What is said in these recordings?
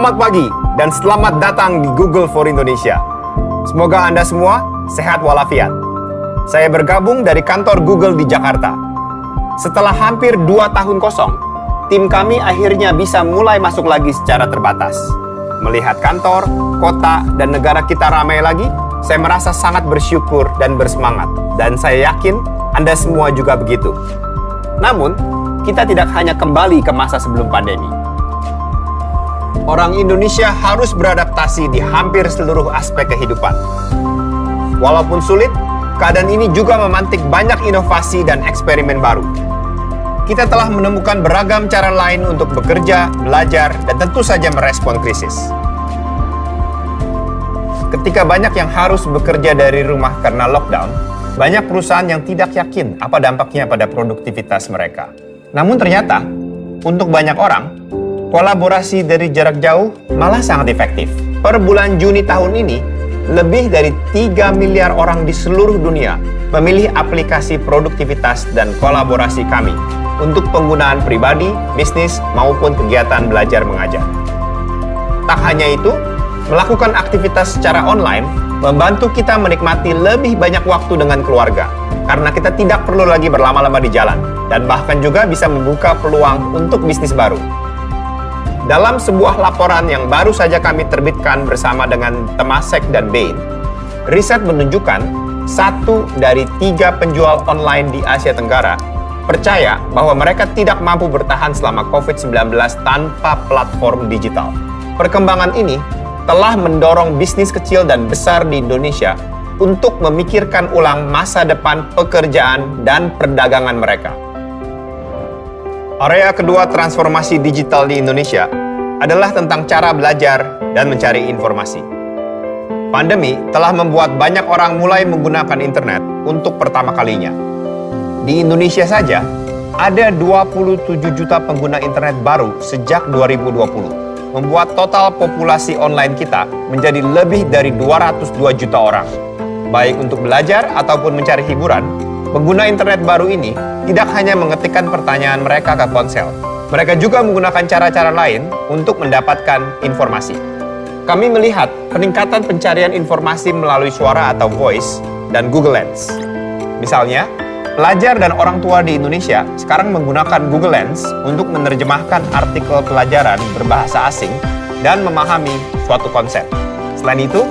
Selamat pagi dan selamat datang di Google for Indonesia. Semoga Anda semua sehat walafiat. Saya bergabung dari kantor Google di Jakarta. Setelah hampir 2 tahun kosong, tim kami akhirnya bisa mulai masuk lagi secara terbatas. Melihat kantor, kota, dan negara kita ramai lagi, saya merasa sangat bersyukur dan bersemangat. Dan saya yakin Anda semua juga begitu. Namun, kita tidak hanya kembali ke masa sebelum pandemi. Orang Indonesia harus beradaptasi di hampir seluruh aspek kehidupan. Walaupun sulit, keadaan ini juga memantik banyak inovasi dan eksperimen baru. Kita telah menemukan beragam cara lain untuk bekerja, belajar, dan tentu saja merespon krisis. Ketika banyak yang harus bekerja dari rumah karena lockdown, banyak perusahaan yang tidak yakin apa dampaknya pada produktivitas mereka. Namun ternyata, untuk banyak orang, kolaborasi dari jarak jauh malah sangat efektif. Per bulan Juni tahun ini, lebih dari 3 miliar orang di seluruh dunia memilih aplikasi produktivitas dan kolaborasi kami untuk penggunaan pribadi, bisnis, maupun kegiatan belajar mengajar. Tak hanya itu, melakukan aktivitas secara online membantu kita menikmati lebih banyak waktu dengan keluarga karena kita tidak perlu lagi berlama-lama di jalan dan bahkan juga bisa membuka peluang untuk bisnis baru. Dalam sebuah laporan yang baru saja kami terbitkan bersama dengan Temasek dan Bain, riset menunjukkan 1 dari 3 penjual online di Asia Tenggara percaya bahwa mereka tidak mampu bertahan selama COVID-19 tanpa platform digital. Perkembangan ini telah mendorong bisnis kecil dan besar di Indonesia untuk memikirkan ulang masa depan pekerjaan dan perdagangan mereka. Area kedua transformasi digital di Indonesia adalah tentang cara belajar dan mencari informasi. Pandemi telah membuat banyak orang mulai menggunakan internet untuk pertama kalinya. Di Indonesia saja, ada 27 juta pengguna internet baru sejak 2020, membuat total populasi online kita menjadi lebih dari 202 juta orang. Baik untuk belajar ataupun mencari hiburan, pengguna internet baru ini tidak hanya mengetikkan pertanyaan mereka ke ponsel. Mereka juga menggunakan cara-cara lain untuk mendapatkan informasi. Kami melihat peningkatan pencarian informasi melalui suara atau voice dan Google Lens. Misalnya, pelajar dan orang tua di Indonesia sekarang menggunakan Google Lens untuk menerjemahkan artikel pelajaran berbahasa asing dan memahami suatu konsep. Selain itu,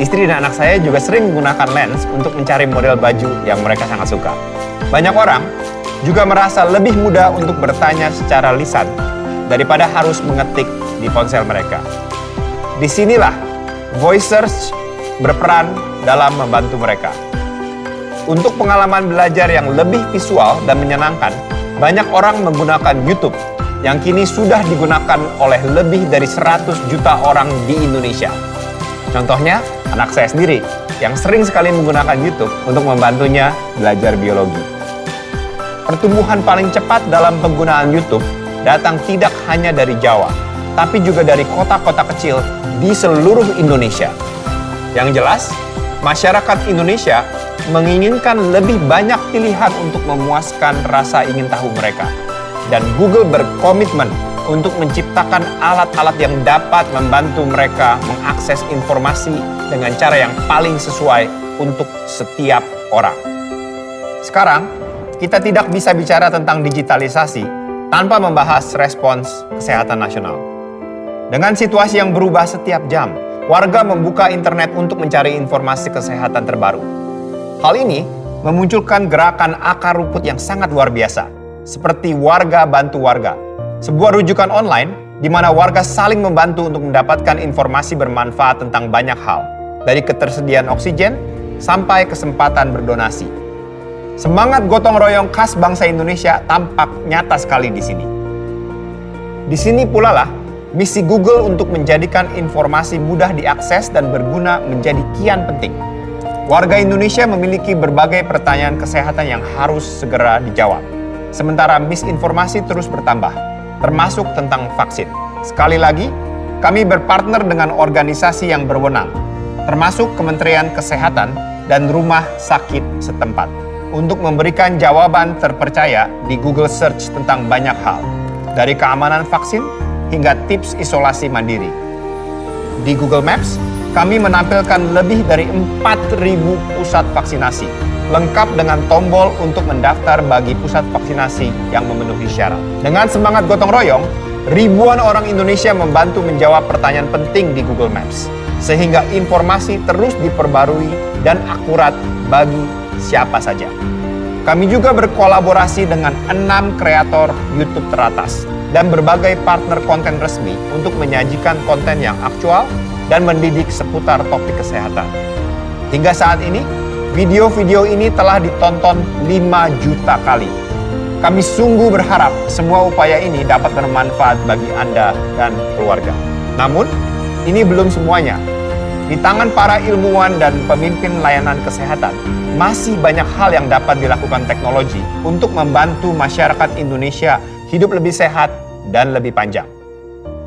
istri dan anak saya juga sering menggunakan Lens untuk mencari model baju yang mereka sangat suka. Banyak orang juga merasa lebih mudah untuk bertanya secara lisan daripada harus mengetik di ponsel mereka. Disinilah voice search berperan dalam membantu mereka. Untuk pengalaman belajar yang lebih visual dan menyenangkan, banyak orang menggunakan YouTube yang kini sudah digunakan oleh lebih dari 100 juta orang di Indonesia. Contohnya, anak saya sendiri yang sering sekali menggunakan YouTube untuk membantunya belajar biologi. Pertumbuhan paling cepat dalam penggunaan YouTube datang tidak hanya dari Jawa, tapi juga dari kota-kota kecil di seluruh Indonesia. Yang jelas, masyarakat Indonesia menginginkan lebih banyak pilihan untuk memuaskan rasa ingin tahu mereka. Dan Google berkomitmen untuk menciptakan alat-alat yang dapat membantu mereka mengakses informasi dengan cara yang paling sesuai untuk setiap orang. Sekarang, kita tidak bisa bicara tentang digitalisasi tanpa membahas respons kesehatan nasional. Dengan situasi yang berubah setiap jam, warga membuka internet untuk mencari informasi kesehatan terbaru. Hal ini memunculkan gerakan akar rumput yang sangat luar biasa, seperti Warga Bantu Warga, sebuah rujukan online di mana warga saling membantu untuk mendapatkan informasi bermanfaat tentang banyak hal, dari ketersediaan oksigen sampai kesempatan berdonasi. Semangat gotong royong khas bangsa Indonesia tampak nyata sekali di sini. Di sini pula lah misi Google untuk menjadikan informasi mudah diakses dan berguna menjadi kian penting. Warga Indonesia memiliki berbagai pertanyaan kesehatan yang harus segera dijawab. Sementara misinformasi terus bertambah, termasuk tentang vaksin. Sekali lagi, kami berpartner dengan organisasi yang berwenang, termasuk Kementerian Kesehatan dan rumah sakit setempat, untuk memberikan jawaban terpercaya di Google Search tentang banyak hal, dari keamanan vaksin hingga tips isolasi mandiri. Di Google Maps, kami menampilkan lebih dari 4.000 pusat vaksinasi, lengkap dengan tombol untuk mendaftar bagi pusat vaksinasi yang memenuhi syarat. Dengan semangat gotong royong, ribuan orang Indonesia membantu menjawab pertanyaan penting di Google Maps, sehingga informasi terus diperbarui dan akurat bagi siapa saja. Kami juga berkolaborasi dengan 6 kreator YouTube teratas dan berbagai partner konten resmi untuk menyajikan konten yang aktual dan mendidik seputar topik kesehatan. Hingga saat ini, video-video ini telah ditonton 5 juta kali. Kami sungguh berharap semua upaya ini dapat bermanfaat bagi Anda dan keluarga. Namun, ini belum semuanya. Di tangan para ilmuwan dan pemimpin layanan kesehatan, masih banyak hal yang dapat dilakukan teknologi untuk membantu masyarakat Indonesia hidup lebih sehat dan lebih panjang.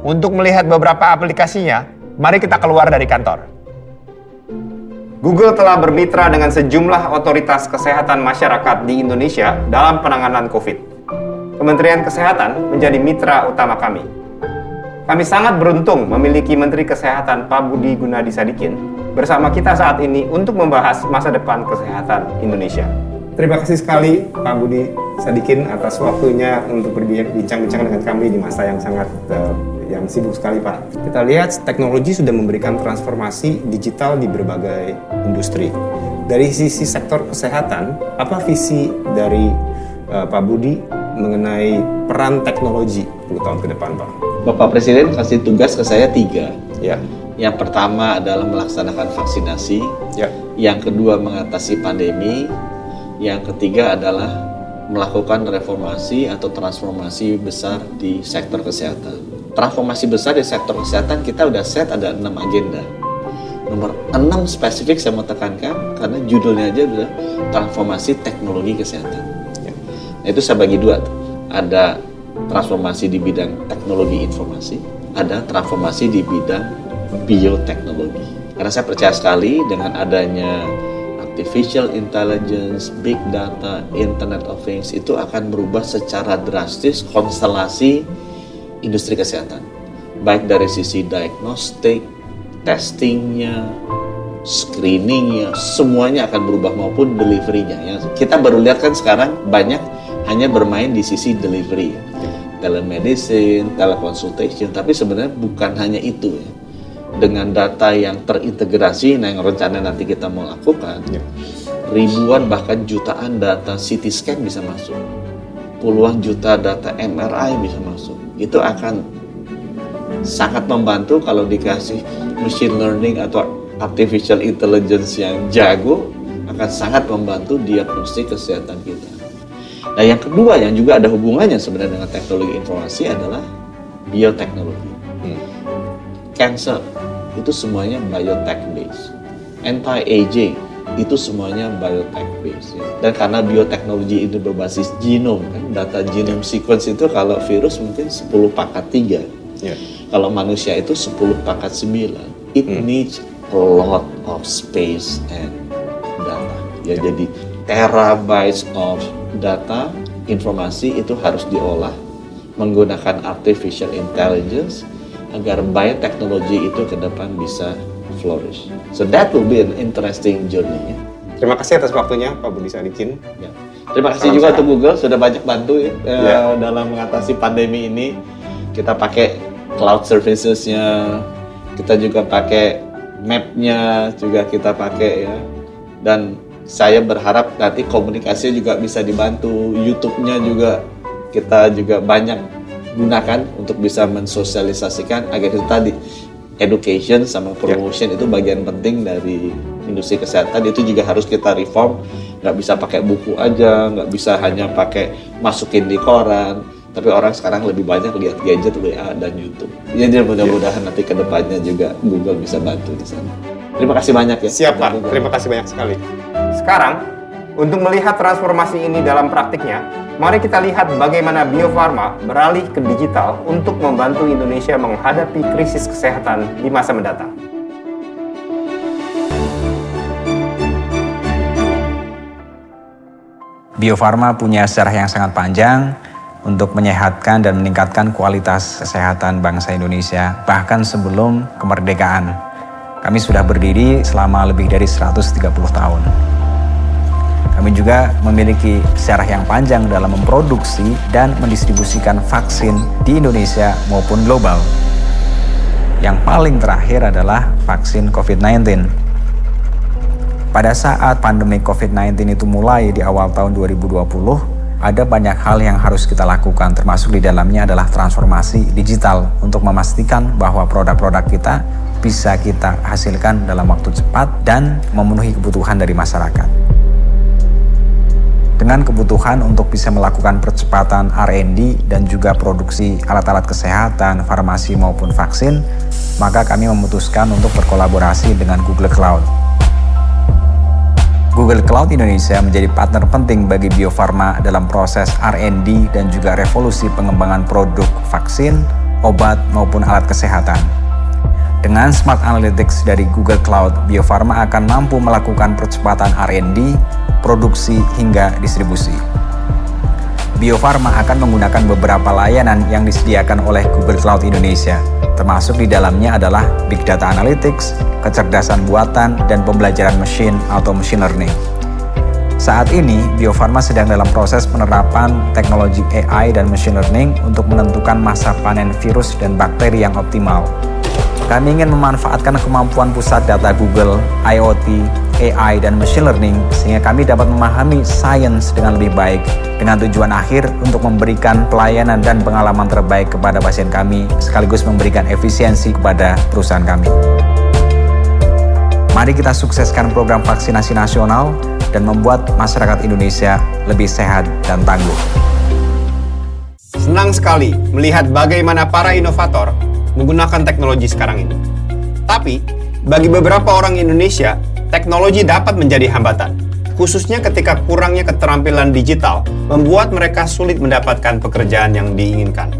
Untuk melihat beberapa aplikasinya, mari kita keluar dari kantor. Google telah bermitra dengan sejumlah otoritas kesehatan masyarakat di Indonesia dalam penanganan COVID. Kementerian Kesehatan menjadi mitra utama kami. Kami sangat beruntung memiliki Menteri Kesehatan Pak Budi Gunadi Sadikin bersama kita saat ini untuk membahas masa depan kesehatan Indonesia. Terima kasih sekali Pak Budi Sadikin atas waktunya untuk berbincang-bincang dengan kami di masa yang sangat yang sibuk sekali Pak. Kita lihat teknologi sudah memberikan transformasi digital di berbagai industri. Dari sisi sektor kesehatan, apa visi dari Pak Budi mengenai peran teknologi 10 tahun ke depan Pak? Bapak Presiden kasih tugas ke saya 3. Ya. Yang pertama adalah melaksanakan vaksinasi. Ya. Yang kedua mengatasi pandemi. Yang ketiga adalah melakukan reformasi atau transformasi besar di sektor kesehatan. Transformasi besar di sektor kesehatan kita udah set ada 6 agenda. Nomor 6 spesifik saya mau tekankan karena judulnya aja udah transformasi teknologi kesehatan. Ya. Nah, itu saya bagi 2 tuh. Ada transformasi di bidang teknologi informasi, ada transformasi di bidang bioteknologi. Karena saya percaya sekali dengan adanya artificial intelligence, big data, internet of things itu akan merubah secara drastis konstelasi industri kesehatan. Baik dari sisi diagnostik, testingnya, screeningnya, semuanya akan berubah maupun delivery-nya. Ya, kita baru lihat kan sekarang banyak hanya bermain di sisi delivery, telemedicine, teleconsultation, tapi sebenarnya bukan hanya itu ya. Dengan data yang terintegrasi, nah yang rencana nanti kita mau lakukan, ribuan bahkan jutaan data CT scan bisa masuk, puluhan juta data MRI bisa masuk. Itu akan sangat membantu kalau dikasih machine learning atau artificial intelligence yang jago, akan sangat membantu diagnostik kesehatan kita. Nah yang kedua yang juga ada hubungannya sebenarnya dengan teknologi informasi adalah bioteknologi. Cancer itu semuanya biotech based. Anti-aging itu semuanya biotech based. Ya. Dan karena bioteknologi itu berbasis genom, kan, data genome sequence itu kalau virus mungkin 10 pangkat 3. Yeah. Kalau manusia itu 10 pangkat 9. It needs a lot of space and data. Ya, jadi terabytes of data, informasi itu harus diolah menggunakan artificial intelligence agar bioteknologi itu ke depan bisa flourish. So that will be an interesting journey. Ya. Terima kasih atas waktunya Pak Budi Sadikin. Ya. Terima kasih juga untuk Google sudah banyak bantu ya, dalam mengatasi pandemi ini. Kita pakai cloud services-nya, kita juga pakai map-nya juga kita pakai ya. Dan saya berharap nanti komunikasi juga bisa dibantu, YouTube-nya juga kita juga banyak gunakan untuk bisa mensosialisasikan agar itu tadi education sama promotion itu bagian penting dari industri kesehatan. Itu juga harus kita reform, nggak bisa pakai buku aja, nggak bisa hanya pakai masukin di koran, tapi orang sekarang lebih banyak lihat gadget, WA dan YouTube. Jadi mudah-mudahan nanti ke depannya juga Google bisa bantu di sana. Terima kasih banyak ya. Siap Pak, terima kasih banyak sekali. Sekarang, untuk melihat transformasi ini dalam praktiknya, mari kita lihat bagaimana Bio Farma beralih ke digital untuk membantu Indonesia menghadapi krisis kesehatan di masa mendatang. Bio Farma punya sejarah yang sangat panjang untuk menyehatkan dan meningkatkan kualitas kesehatan bangsa Indonesia bahkan sebelum kemerdekaan. Kami sudah berdiri selama lebih dari 130 tahun. Kami juga memiliki sejarah yang panjang dalam memproduksi dan mendistribusikan vaksin di Indonesia maupun global. Yang paling terakhir adalah vaksin COVID-19. Pada saat pandemi COVID-19 itu mulai di awal tahun 2020, ada banyak hal yang harus kita lakukan, termasuk di dalamnya adalah transformasi digital untuk memastikan bahwa produk-produk kita bisa kita hasilkan dalam waktu cepat dan memenuhi kebutuhan dari masyarakat. Dengan kebutuhan untuk bisa melakukan percepatan R&D dan juga produksi alat-alat kesehatan, farmasi maupun vaksin, maka kami memutuskan untuk berkolaborasi dengan Google Cloud. Google Cloud Indonesia menjadi partner penting bagi Bio Farma dalam proses R&D dan juga revolusi pengembangan produk vaksin, obat maupun alat kesehatan. Dengan Smart Analytics dari Google Cloud, Bio Farma akan mampu melakukan percepatan R&D, produksi hingga distribusi. Bio Farma akan menggunakan beberapa layanan yang disediakan oleh Google Cloud Indonesia, termasuk di dalamnya adalah Big Data Analytics, kecerdasan buatan, dan pembelajaran mesin atau machine learning. Saat ini, Bio Farma sedang dalam proses penerapan teknologi AI dan machine learning untuk menentukan masa panen virus dan bakteri yang optimal. Kami ingin memanfaatkan kemampuan pusat data Google, IoT, AI, dan machine learning sehingga kami dapat memahami sains dengan lebih baik dengan tujuan akhir untuk memberikan pelayanan dan pengalaman terbaik kepada pasien kami sekaligus memberikan efisiensi kepada perusahaan kami. Mari kita sukseskan program vaksinasi nasional dan membuat masyarakat Indonesia lebih sehat dan tangguh. Senang sekali melihat bagaimana para inovator menggunakan teknologi sekarang ini. Tapi, bagi beberapa orang Indonesia, teknologi dapat menjadi hambatan, khususnya ketika kurangnya keterampilan digital membuat mereka sulit mendapatkan pekerjaan yang diinginkan.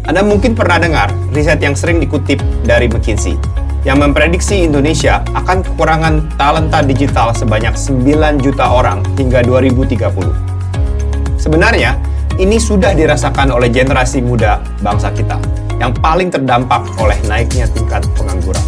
Anda mungkin pernah dengar riset yang sering dikutip dari McKinsey, yang memprediksi Indonesia akan kekurangan talenta digital sebanyak 9 juta orang hingga 2030. Sebenarnya, ini sudah dirasakan oleh generasi muda bangsa kita, yang paling terdampak oleh naiknya tingkat pengangguran.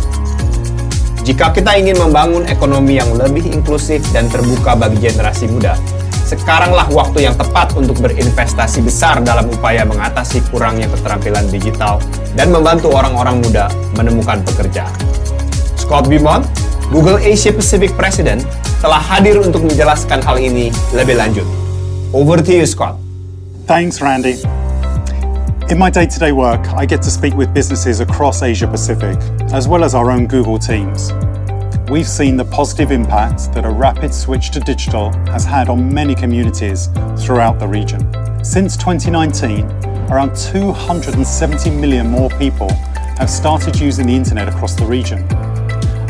Jika kita ingin membangun ekonomi yang lebih inklusif dan terbuka bagi generasi muda, sekaranglah waktu yang tepat untuk berinvestasi besar dalam upaya mengatasi kurangnya keterampilan digital dan membantu orang-orang muda menemukan pekerjaan. Scott Beaumont, Google Asia Pacific President, telah hadir untuk menjelaskan hal ini lebih lanjut. Over to you, Scott. Thanks, Randy. In my day-to-day work, I get to speak with businesses across Asia-Pacific, as well as our own Google teams. We've seen the positive impact that a rapid switch to digital has had on many communities throughout the region. Since 2019, around 270 million more people have started using the internet across the region.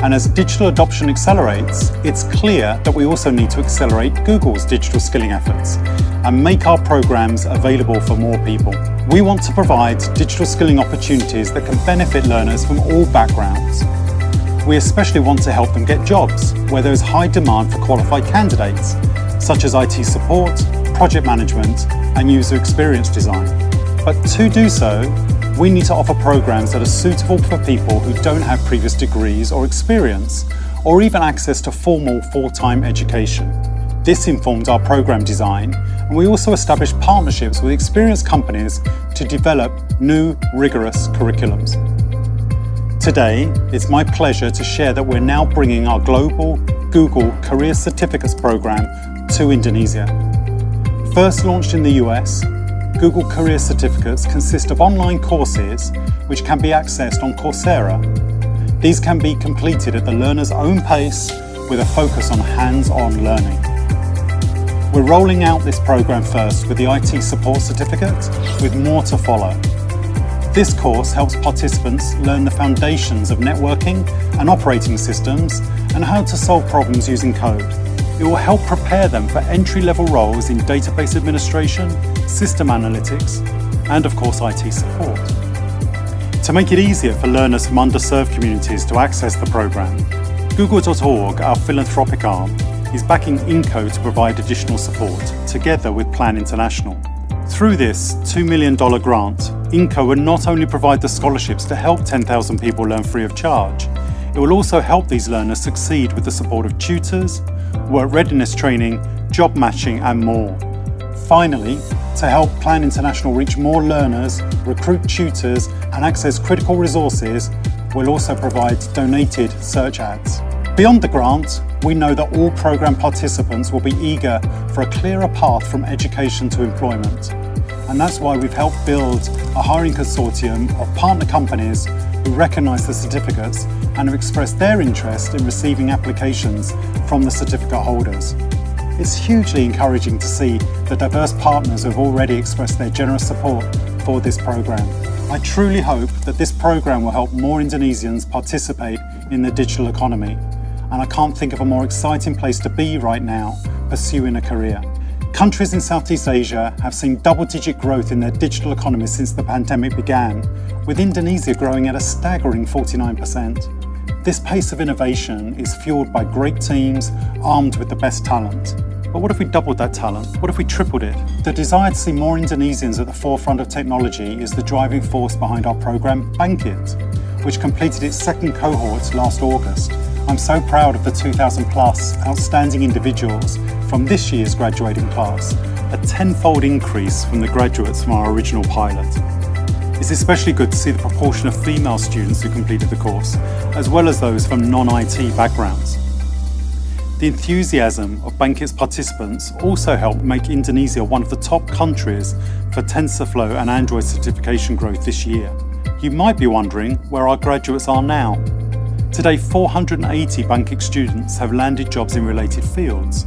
And as digital adoption accelerates, it's clear that we also need to accelerate Google's digital skilling efforts and make our programs available for more people. We want to provide digital skilling opportunities that can benefit learners from all backgrounds. We especially want to help them get jobs where there is high demand for qualified candidates, such as IT support, project management, and user experience design. But to do so, we need to offer programs that are suitable for people who don't have previous degrees or experience, or even access to formal full-time education. This informed our program design, and we also established partnerships with experienced companies to develop new, rigorous curriculums. Today, it's my pleasure to share that we're now bringing our global Google Career Certificates program to Indonesia. First launched in the US, Google Career Certificates consist of online courses which can be accessed on Coursera. These can be completed at the learner's own pace with a focus on hands-on learning. We're rolling out this program first with the IT Support Certificate, with more to follow. This course helps participants learn the foundations of networking and operating systems and how to solve problems using code. It will help prepare them for entry-level roles in database administration, system analytics, and of course IT support. To make it easier for learners from underserved communities to access the program, Google.org, our philanthropic arm, is backing INCO to provide additional support, together with Plan International. Through this $2 million grant, INCO will not only provide the scholarships to help 10,000 people learn free of charge, it will also help these learners succeed with the support of tutors, work readiness training, job matching and more. Finally, to help Plan International reach more learners, recruit tutors and access critical resources, we'll also provide donated search ads. Beyond the grant, we know that all programme participants will be eager for a clearer path from education to employment. And that's why we've helped build a hiring consortium of partner companies who recognise the certificates and have expressed their interest in receiving applications from the certificate holders. It's hugely encouraging to see the diverse partners who have already expressed their generous support for this programme. I truly hope that this programme will help more Indonesians participate in the digital economy, and I can't think of a more exciting place to be right now pursuing a career. Countries in Southeast Asia have seen double-digit growth in their digital economy since the pandemic began, with Indonesia growing at a staggering 49%. This pace of innovation is fueled by great teams armed with the best talent. But what if we doubled that talent? What if we tripled it? The desire to see more Indonesians at the forefront of technology is the driving force behind our programme Bangkit, which completed its second cohort last August. I'm so proud of the 2,000 plus outstanding individuals from this year's graduating class, a 10-fold increase from the graduates from our original pilot. It's especially good to see the proportion of female students who completed the course, as well as those from non-IT backgrounds. The enthusiasm of Bangkit's participants also helped make Indonesia one of the top countries for TensorFlow and Android certification growth this year. You might be wondering where our graduates are now. Today, 480 Bangkit students have landed jobs in related fields.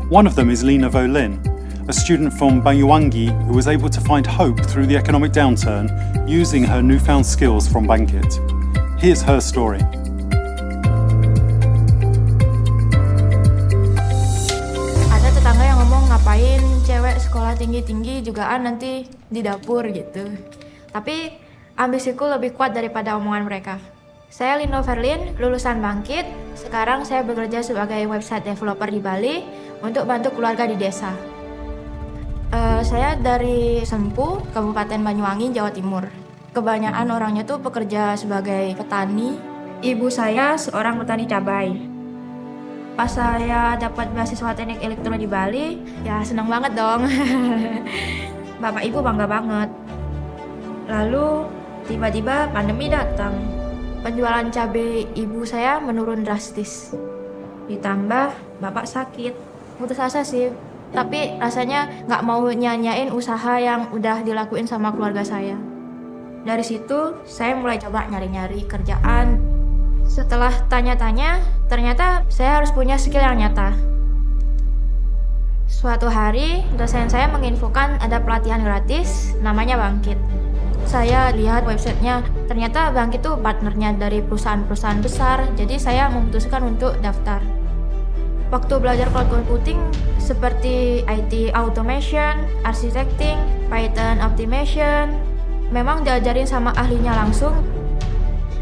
One of them is Lina Volin, a student from Banyuwangi who was able to find hope through the economic downturn using her newfound skills from Bangkit. Here's her story. Ada tetangga yang ngomong ngapain cewek sekolah tinggi-tinggi jugaan nanti di dapur gitu. Tapi ambisiku lebih kuat daripada omongan mereka. Saya Lino Verlin, lulusan Bangkit. Sekarang saya bekerja sebagai website developer di Bali untuk bantu keluarga di desa. Saya dari Sempu, Kabupaten Banyuwangi, Jawa Timur. Kebanyakan orangnya tuh pekerja sebagai petani. Ibu saya seorang petani cabai. Pas saya dapat beasiswa teknik elektro di Bali, ya senang banget dong. Bapak ibu bangga banget. Lalu tiba-tiba pandemi datang. Penjualan cabai ibu saya menurun drastis. Ditambah bapak sakit. Putus asa sih. Tapi rasanya nggak mau nyanyain usaha yang udah dilakuin sama keluarga saya. Dari situ saya mulai coba nyari-nyari kerjaan. Setelah tanya-tanya, ternyata saya harus punya skill yang nyata. Suatu hari, dosen saya menginfokan ada pelatihan gratis, namanya Bangkit. Saya lihat websitenya, ternyata Bangkit itu partnernya dari perusahaan-perusahaan besar, jadi saya memutuskan untuk daftar. Waktu belajar cloud computing seperti IT automation, architecting, Python optimization, memang diajarin sama ahlinya langsung.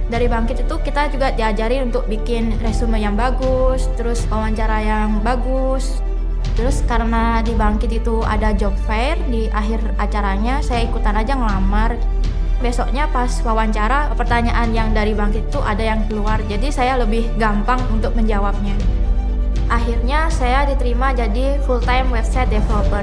Dari Bangkit itu kita juga diajarin untuk bikin resume yang bagus, terus wawancara yang bagus. Terus karena di Bangkit itu ada job fair di akhir acaranya, saya ikutan aja ngelamar. Besoknya pas wawancara, pertanyaan yang dari Bangkit itu ada yang keluar, jadi saya lebih gampang untuk menjawabnya. Akhirnya saya diterima jadi full-time website developer.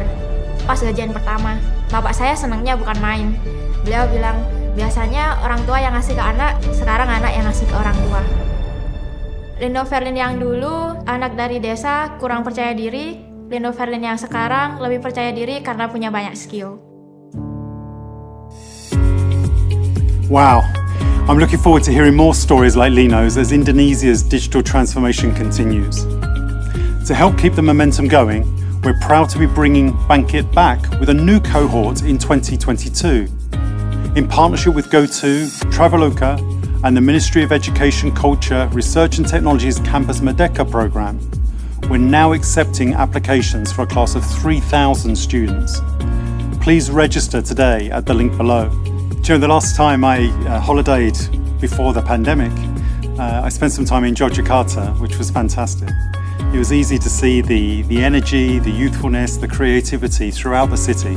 Pas gajian pertama, bapak saya senangnya bukan main. Beliau bilang, biasanya orang tua yang ngasih ke anak, sekarang anak yang ngasih ke orang tua. Lino Verlin yang dulu, anak dari desa, kurang percaya diri. Lino Verlin yang sekarang lebih percaya diri karena punya banyak skill. Wow, I'm looking forward to hearing more stories like Lino's as Indonesia's digital transformation continues. To help keep the momentum going, we're proud to be bringing Bangkit back with a new cohort in 2022. In partnership with GoTo, Traveloka, and the Ministry of Education, Culture, Research and Technology's Campus Merdeka program, we're now accepting applications for a class of 3,000 students. Please register today at the link below. During the last time I holidayed before the pandemic, I spent some time in Yogyakarta, which was fantastic. It was easy to see the energy, the youthfulness, the creativity throughout the city.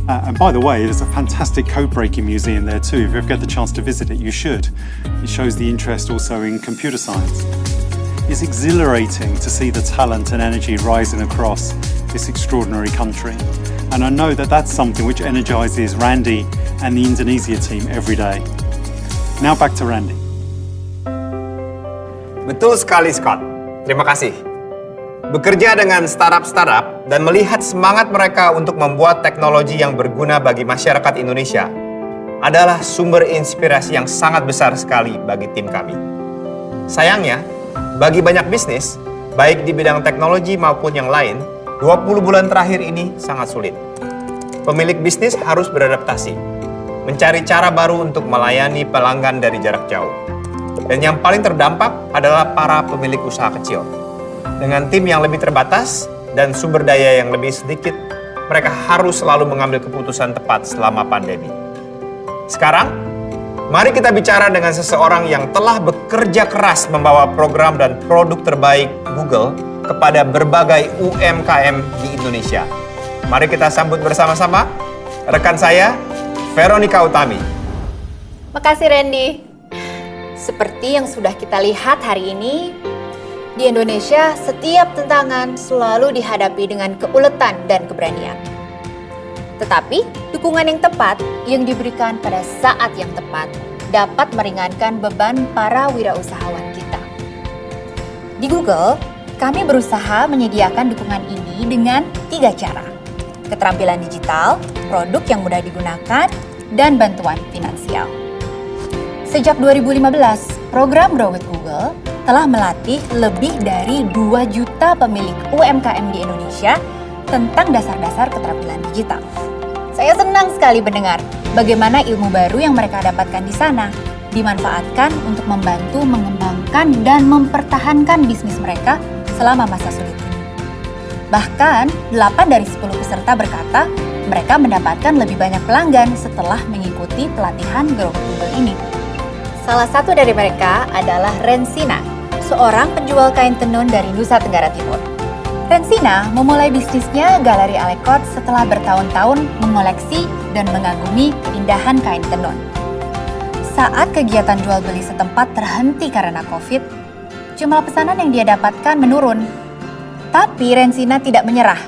And by the way, there's a fantastic code-breaking museum there too. If you ever get the chance to visit it, you should. It shows the interest also in computer science. It's exhilarating to see the talent and energy rising across this extraordinary country. And I know that that's something which energizes Randy and the Indonesia team every day. Now back to Randy. Betul sekali, Scott. Terima kasih. Bekerja dengan startup-startup dan melihat semangat mereka untuk membuat teknologi yang berguna bagi masyarakat Indonesia adalah sumber inspirasi yang sangat besar sekali bagi tim kami. Sayangnya, bagi banyak bisnis, baik di bidang teknologi maupun yang lain, 20 bulan terakhir ini sangat sulit. Pemilik bisnis harus beradaptasi, mencari cara baru untuk melayani pelanggan dari jarak jauh. Dan yang paling terdampak adalah para pemilik usaha kecil. Dengan tim yang lebih terbatas dan sumber daya yang lebih sedikit, mereka harus selalu mengambil keputusan tepat selama pandemi. Sekarang, mari kita bicara dengan seseorang yang telah bekerja keras membawa program dan produk terbaik Google kepada berbagai UMKM di Indonesia. Mari kita sambut bersama-sama rekan saya, Veronica Utami. Makasih Randy. Seperti yang sudah kita lihat hari ini, di Indonesia setiap tantangan selalu dihadapi dengan keuletan dan keberanian. Tetapi, dukungan yang tepat yang diberikan pada saat yang tepat dapat meringankan beban para wirausahawan kita. Di Google, kami berusaha menyediakan dukungan ini dengan 3 cara. Keterampilan digital, produk yang mudah digunakan, dan bantuan finansial. Sejak 2015, program Grow with Google telah melatih lebih dari 2 juta pemilik UMKM di Indonesia tentang dasar-dasar keterampilan digital. Saya senang sekali mendengar bagaimana ilmu baru yang mereka dapatkan di sana dimanfaatkan untuk membantu mengembangkan dan mempertahankan bisnis mereka selama masa sulit ini. Bahkan, 8 dari 10 peserta berkata mereka mendapatkan lebih banyak pelanggan setelah mengikuti pelatihan Grow with Google ini. Salah satu dari mereka adalah Rensina, seorang penjual kain tenun dari Nusa Tenggara Timur. Rensina memulai bisnisnya Galeri Alekot setelah bertahun-tahun mengoleksi dan mengagumi keindahan kain tenun. Saat kegiatan jual beli setempat terhenti karena COVID, jumlah pesanan yang dia dapatkan menurun. Tapi Rensina tidak menyerah.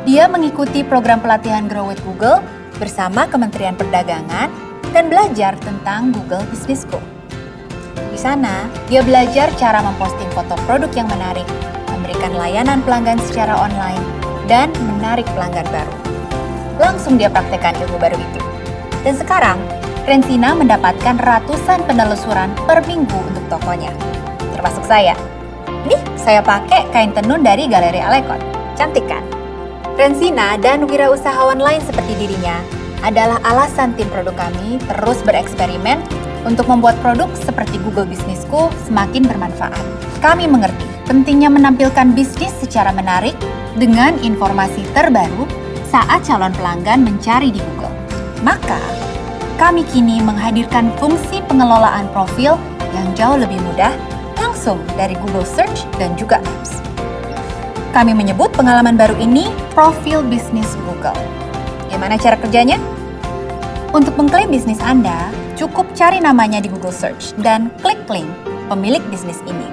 Dia mengikuti program pelatihan Grow with Google bersama Kementerian Perdagangan dan belajar tentang Google Business School. Di sana, dia belajar cara memposting foto produk yang menarik, memberikan layanan pelanggan secara online, dan menarik pelanggan baru. Langsung dia praktekkan ilmu baru itu. Dan sekarang, Rensina mendapatkan ratusan penelusuran per minggu untuk tokonya. Termasuk saya. Nih, saya pakai kain tenun dari Galeri Alekot. Cantik kan? Rensina dan wirausahawan lain seperti dirinya adalah alasan tim produk kami terus bereksperimen untuk membuat produk seperti Google Business School semakin bermanfaat. Kami mengerti pentingnya menampilkan bisnis secara menarik dengan informasi terbaru saat calon pelanggan mencari di Google. Maka, kami kini menghadirkan fungsi pengelolaan profil yang jauh lebih mudah langsung dari Google Search dan juga Maps. Kami menyebut pengalaman baru ini Profil Bisnis Google. Gimana cara kerjanya? Untuk mengklaim bisnis Anda, cukup cari namanya di Google Search dan klik link pemilik bisnis ini.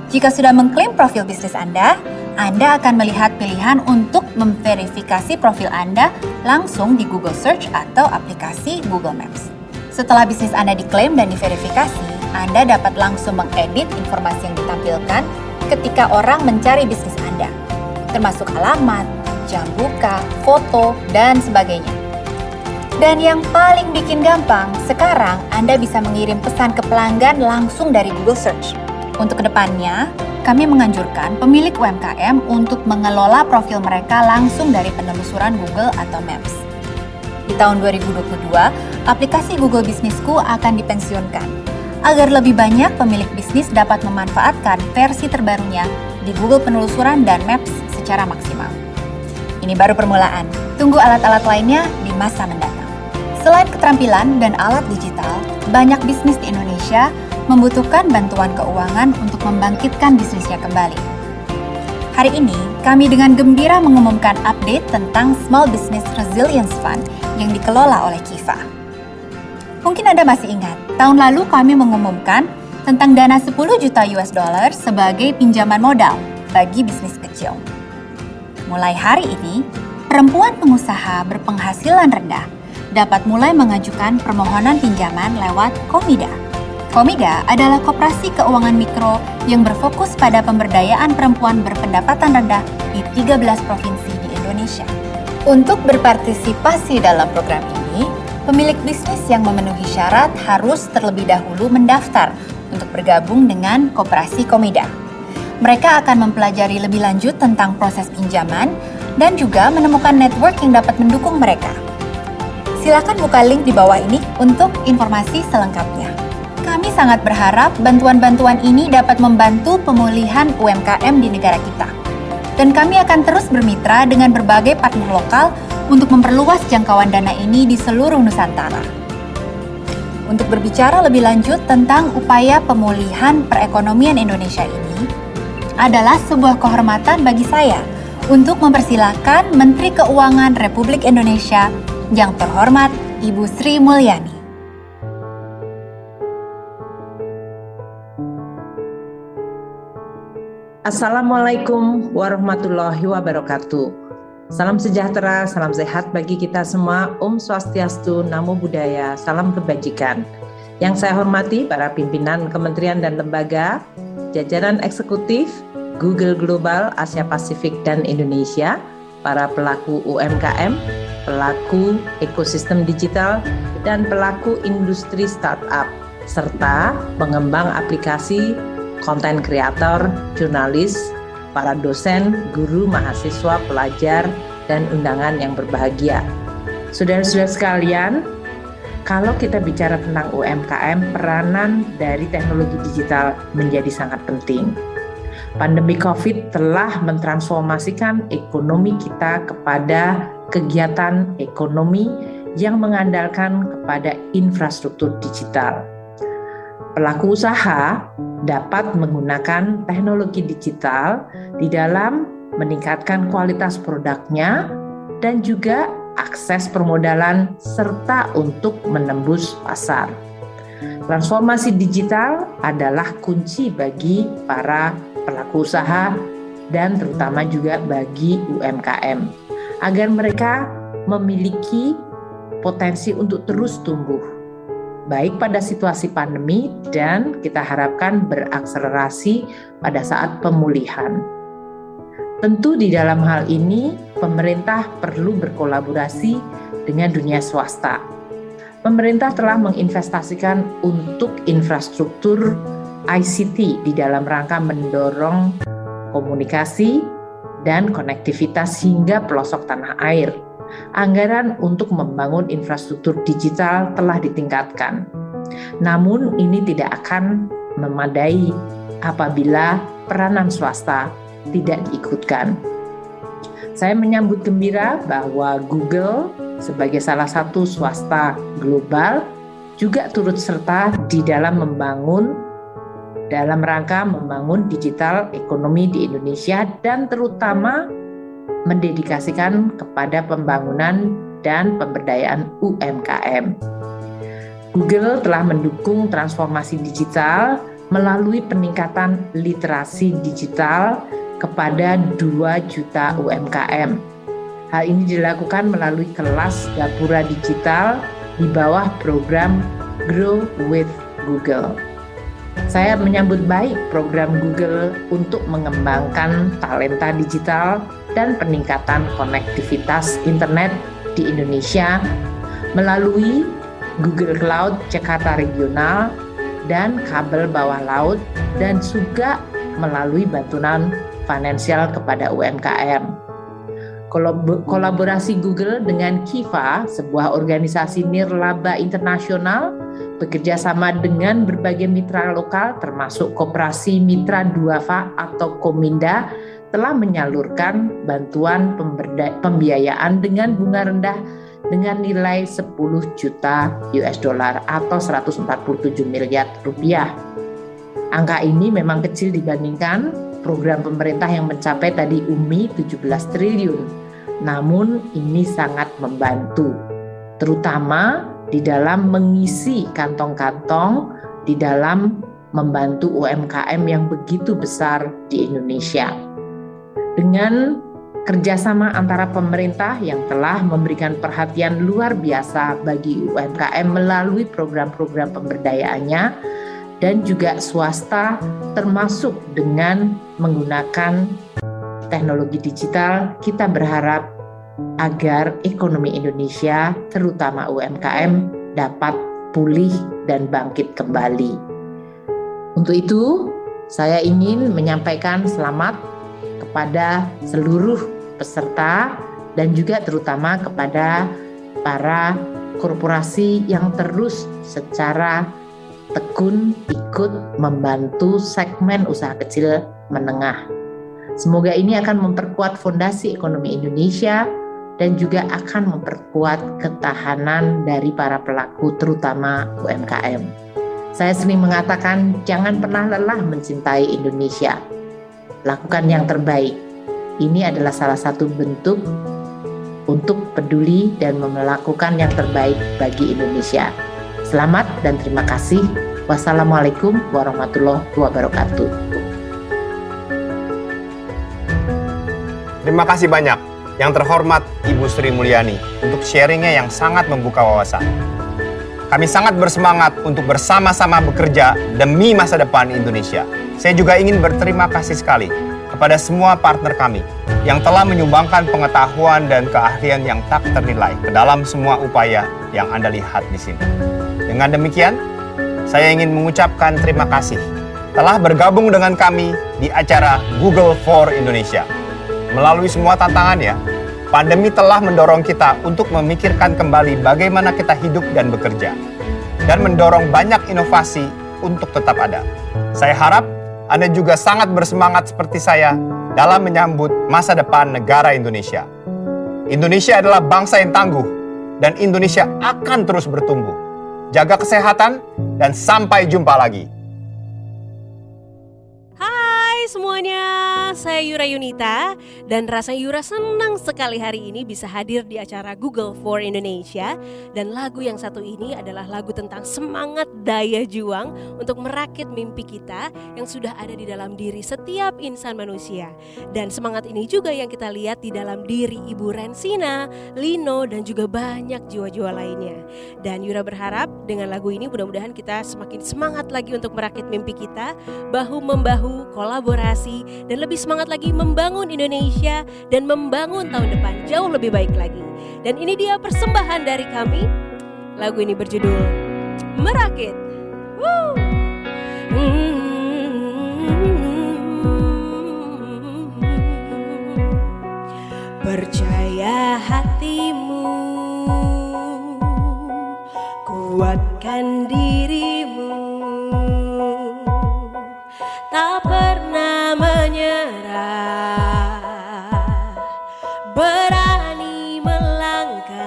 Jika sudah mengklaim profil bisnis Anda akan melihat pilihan untuk memverifikasi profil Anda langsung di Google Search atau aplikasi Google Maps. Setelah bisnis Anda diklaim dan diverifikasi, Anda dapat langsung mengedit informasi yang ditampilkan ketika orang mencari bisnis Anda, termasuk alamat, jam buka, foto, dan sebagainya. Dan yang paling bikin gampang, sekarang Anda bisa mengirim pesan ke pelanggan langsung dari Google Search. Untuk kedepannya, kami menganjurkan pemilik UMKM untuk mengelola profil mereka langsung dari penelusuran Google atau Maps. Di tahun 2022, aplikasi Google Business School akan dipensiunkan, agar lebih banyak pemilik bisnis dapat memanfaatkan versi terbarunya di Google penelusuran dan Maps secara maksimal. Ini baru permulaan, tunggu alat-alat lainnya di masa mendatang. Selain keterampilan dan alat digital, banyak bisnis di Indonesia membutuhkan bantuan keuangan untuk membangkitkan bisnisnya kembali. Hari ini, kami dengan gembira mengumumkan update tentang Small Business Resilience Fund yang dikelola oleh Kiva. Mungkin Anda masih ingat, tahun lalu kami mengumumkan tentang dana 10 juta US dollar sebagai pinjaman modal bagi bisnis kecil. Mulai hari ini, perempuan pengusaha berpenghasilan rendah dapat mulai mengajukan permohonan pinjaman lewat Komida. Komida adalah koperasi keuangan mikro yang berfokus pada pemberdayaan perempuan berpendapatan rendah di 13 provinsi di Indonesia. Untuk berpartisipasi dalam program ini, pemilik bisnis yang memenuhi syarat harus terlebih dahulu mendaftar untuk bergabung dengan koperasi Komida. Mereka akan mempelajari lebih lanjut tentang proses pinjaman dan juga menemukan network yang dapat mendukung mereka. Silakan buka link di bawah ini untuk informasi selengkapnya. Kami sangat berharap bantuan-bantuan ini dapat membantu pemulihan UMKM di negara kita. Dan kami akan terus bermitra dengan berbagai partner lokal untuk memperluas jangkauan dana ini di seluruh Nusantara. Untuk berbicara lebih lanjut tentang upaya pemulihan perekonomian Indonesia ini, adalah sebuah kehormatan bagi saya untuk mempersilahkan Menteri Keuangan Republik Indonesia yang terhormat Ibu Sri Mulyani. Assalamualaikum warahmatullahi wabarakatuh. Salam sejahtera, salam sehat bagi kita semua. Om Swastiastu, Namo Buddhaya, salam kebajikan. Yang saya hormati para pimpinan kementerian dan lembaga, jajaran eksekutif, Google Global, Asia Pasifik dan Indonesia, para pelaku UMKM, pelaku ekosistem digital, dan pelaku industri startup, serta pengembang aplikasi, konten kreator, jurnalis, para dosen, guru, mahasiswa, pelajar, dan undangan yang berbahagia. Saudara-saudara sekalian, kalau kita bicara tentang UMKM, peranan dari teknologi digital menjadi sangat penting. Pandemi COVID telah mentransformasikan ekonomi kita kepada kegiatan ekonomi yang mengandalkan kepada infrastruktur digital. Pelaku usaha dapat menggunakan teknologi digital di dalam meningkatkan kualitas produknya dan juga akses permodalan serta untuk menembus pasar. Transformasi digital adalah kunci bagi para pelaku usaha dan terutama juga bagi UMKM agar mereka memiliki potensi untuk terus tumbuh baik pada situasi pandemi dan kita harapkan berakselerasi pada saat pemulihan. Tentu di dalam hal ini pemerintah perlu berkolaborasi dengan dunia swasta. Pemerintah telah menginvestasikan untuk infrastruktur ICT di dalam rangka mendorong komunikasi dan konektivitas hingga pelosok tanah air. Anggaran untuk membangun infrastruktur digital telah ditingkatkan. Namun ini tidak akan memadai apabila peranan swasta tidak diikutkan. Saya menyambut gembira bahwa Google sebagai salah satu swasta global juga turut serta di dalam rangka membangun digital ekonomi di Indonesia dan terutama mendedikasikan kepada pembangunan dan pemberdayaan UMKM. Google telah mendukung transformasi digital melalui peningkatan literasi digital kepada 2 juta UMKM. Hal ini dilakukan melalui kelas Gapura Digital di bawah program Grow with Google. Saya menyambut baik program Google untuk mengembangkan talenta digital dan peningkatan konektivitas internet di Indonesia melalui Google Cloud Jakarta Regional dan kabel bawah laut dan juga melalui bantuan finansial kepada UMKM. Kolaborasi Google dengan Kiva, sebuah organisasi nirlaba internasional, bekerja sama dengan berbagai mitra lokal termasuk Koperasi Mitra Duafa atau Kominda telah menyalurkan bantuan pembiayaan dengan bunga rendah dengan nilai 10 juta US dollar atau 147 miliar rupiah. Angka ini memang kecil dibandingkan program pemerintah yang mencapai tadi UMI 17 triliun. Namun ini sangat membantu, terutama di dalam mengisi kantong-kantong di dalam membantu UMKM yang begitu besar di Indonesia. Dengan kerjasama antara pemerintah yang telah memberikan perhatian luar biasa bagi UMKM melalui program-program pemberdayaannya, dan juga swasta termasuk dengan menggunakan teknologi digital, kita berharap agar ekonomi Indonesia, terutama UMKM, dapat pulih dan bangkit kembali. Untuk itu, saya ingin menyampaikan selamat kepada seluruh peserta dan juga terutama kepada para korporasi yang terus secara tekun ikut membantu segmen usaha kecil menengah. Semoga ini akan memperkuat fondasi ekonomi Indonesia dan juga akan memperkuat ketahanan dari para pelaku terutama UMKM. Saya sering mengatakan jangan pernah lelah mencintai Indonesia. Lakukan yang terbaik. Ini adalah salah satu bentuk untuk peduli dan melakukan yang terbaik bagi Indonesia. Selamat dan terima kasih. Wassalamualaikum warahmatullahi wabarakatuh. Terima kasih banyak yang terhormat Ibu Sri Mulyani untuk sharingnya yang sangat membuka wawasan. Kami sangat bersemangat untuk bersama-sama bekerja demi masa depan Indonesia. Saya juga ingin berterima kasih sekali kepada semua partner kami yang telah menyumbangkan pengetahuan dan keahlian yang tak ternilai ke dalam semua upaya yang Anda lihat di sini. Dengan demikian, saya ingin mengucapkan terima kasih telah bergabung dengan kami di acara Google for Indonesia. Melalui semua tantangannya, pandemi telah mendorong kita untuk memikirkan kembali bagaimana kita hidup dan bekerja, dan mendorong banyak inovasi untuk tetap ada. Saya harap Anda juga sangat bersemangat seperti saya dalam menyambut masa depan negara Indonesia. Indonesia adalah bangsa yang tangguh, dan Indonesia akan terus bertumbuh. Jaga kesehatan, dan sampai jumpa lagi. Hai semuanya, saya Yura Yunita dan rasanya Yura senang sekali hari ini bisa hadir di acara Google for Indonesia. Dan lagu yang satu ini adalah lagu tentang semangat daya juang untuk merakit mimpi kita yang sudah ada di dalam diri setiap insan manusia. Dan semangat ini juga yang kita lihat di dalam diri Ibu Rensina, Lino dan juga banyak jiwa-jiwa lainnya. Dan Yura berharap dengan lagu ini mudah-mudahan kita semakin semangat lagi untuk merakit mimpi kita, bahu-membahu, kolaborasi, dan lebih semangat lagi membangun Indonesia dan membangun tahun depan jauh lebih baik lagi. Dan ini dia persembahan dari kami. Lagu ini berjudul Merakit. Woo! Percaya hatimu, kuatkan dirimu, tak pernah menyerah, berani melangkah.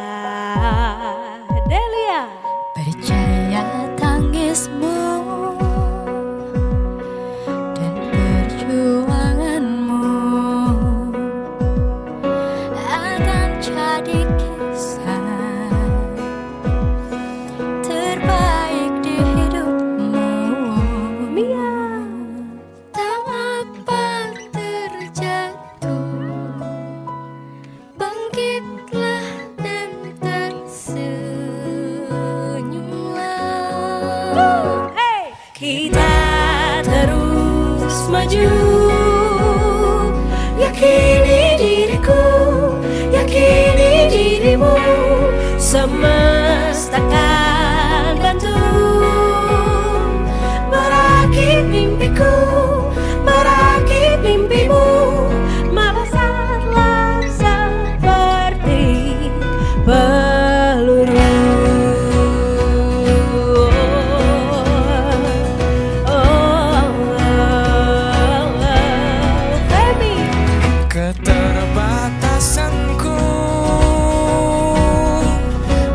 Delia. Percaya tangismu dan perjuanganmu akan jadi kisah terbaik di hidupmu. Mia. Tak apa terjatuh, bangkitlah dan tersenyumlah. Hey. Kita terus maju, yakini diriku, yakini dirimu, semesta akan bantu merakit mimpiku, merakit mimpimu, melesatlah seperti peluru. Baby. Keterbatasanku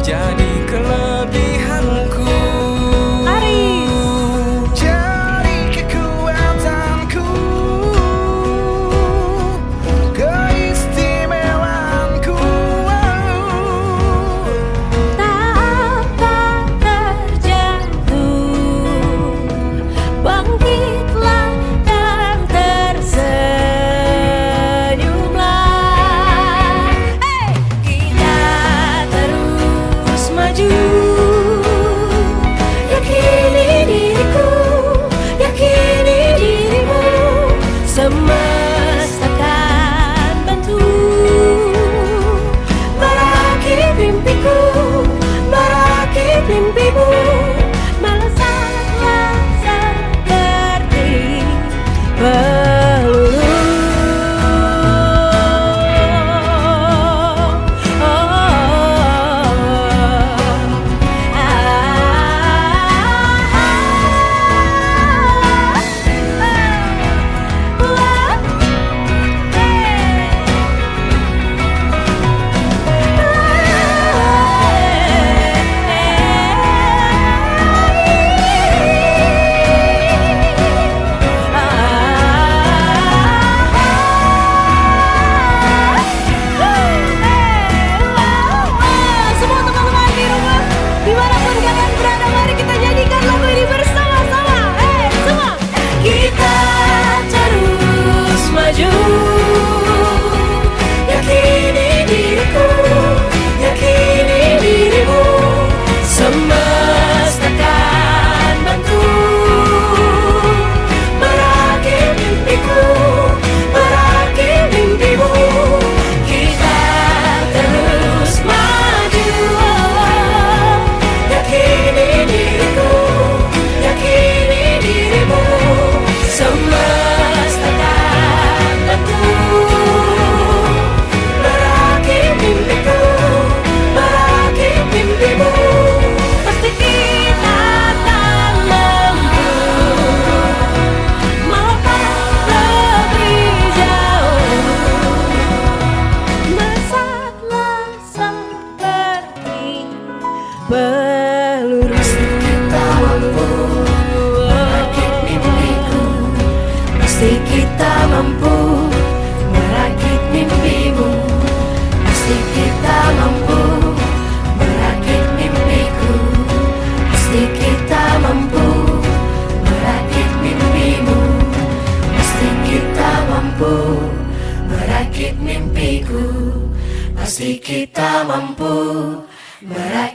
jadi kelebihan.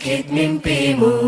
sakit mimpimu.